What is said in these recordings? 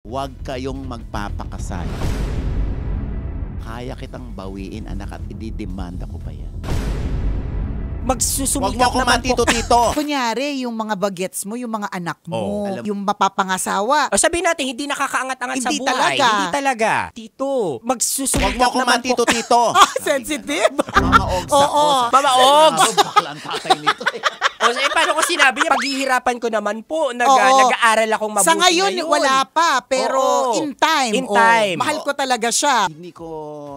Huwag kayong magpapakasal. Kaya kitang bawiin, anak, at ididemanda ko pa yan. Magsusumikap naman po. Tito. Kunyari, yung mga bagets mo, yung mga anak mo, Oh, yung mapapangasawa. O sabihin natin, hindi nakakaangat-angat sa Hindi buhay. talaga. Hindi talaga. Tito, Huwag mo magsusumikap ako naman po. Tito. Sensitive. Mama Ogs ako. Oo. Mama Ogs! Bakla ang tatay nito. O, paano ko sinabi niya? Paghihirapan ko naman po. Oo. Nag-aaral akong mabuti Sa ngayon, wala pa. Pero Oo. in time. In time. Mahal ko talaga siya. Hindi ko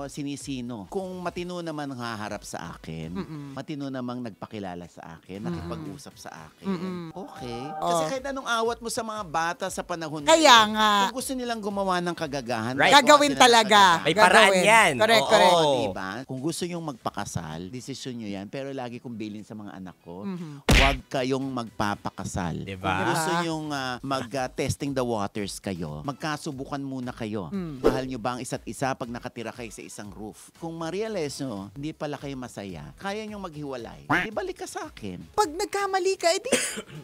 sinisino. Kung matino naman haharap sa akin, matino namang nagpakilala sa akin, nakipag-usap sa akin, okay. Kasi kahit anong awat mo sa mga bata sa panahon Kaya ngayon, nga. kung gusto nilang gumawa ng kagagahan, Right. gumawa Gagawin sila ng talaga. kagagahan. May paraan Gagawin. yan. Correct, Oo. correct. Diba? Kung gusto nyong magpakasal, desisyon nyo yan. Pero lagi kong bilin sa mga anak ko, huwag kayong magpapakasal. Diba? Kung gusto nyong mag-testing the waters kayo, magkasubukan muna kayo. Mahal nyo ba ang isa't isa pag nakatira kayo sa isang roof? Kung ma-realize nyo, hindi pala kayo masaya, kaya nyong maghiwalay, di balik ka sa akin. Pag nagkamali ka, edi,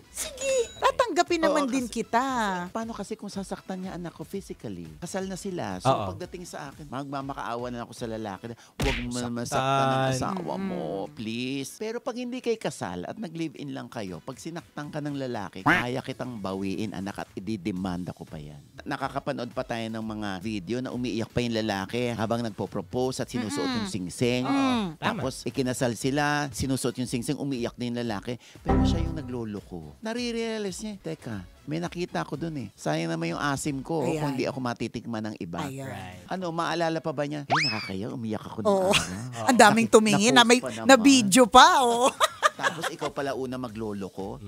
sige, tatanggapin naman Oo, din kasi- kita. Paano kasi kung sasaktan niya anak ko physically? Kasal na sila. So Oo. pagdating sa akin, magmamakaawa na ako sa lalaki na huwag mo naman saktan ang asawa mo, please. Pero pag hindi kayo kasal at nag-live-in lang kayo, pag sinaktan ka ng lalaki, kaya kitang bawiin, anak, at ididemanda ko pa yan. Nakakapanood pa tayo ng mga video na umiiyak pa yung lalaki habang nagpo-propose at sinusuot yung singsing. Tama. Tapos ikinasal sila, sinusuot yung singsing, umiiyak din yung lalaki. Pero siya yung nagloloko. Nare-realize niya, teka, may nakita ako dun eh. Sayang naman yung asim ko Ayan. kung hindi ako matitikman ng iba. Ayan. Right. Ano, maalala pa ba niya? Nakakaya, umiyak ako ng Oo. araw. Ang daming tumingin na may Na-post pa na naman. video pa. Oh. Tapos ikaw pala una magloloko.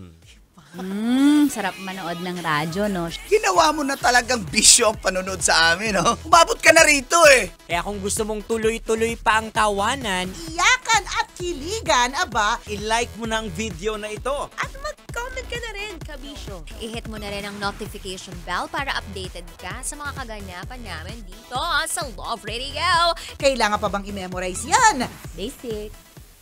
Sarap manood ng radyo, no? Ginawa mo na talagang bisyo ang panonood sa amin, no? Umabot ka na rito, eh. Kaya kung gusto mong tuloy-tuloy pa ang tawanan, Iyakan at kiligan, aba, I-like mo na ang video na ito. At mag-comment ka na rin, kabisyo. I-hit mo na rin ang notification bell para updated ka sa mga kaganapan namin dito sa Love Radio. kailangan pa bang i-memorize yan? Basic.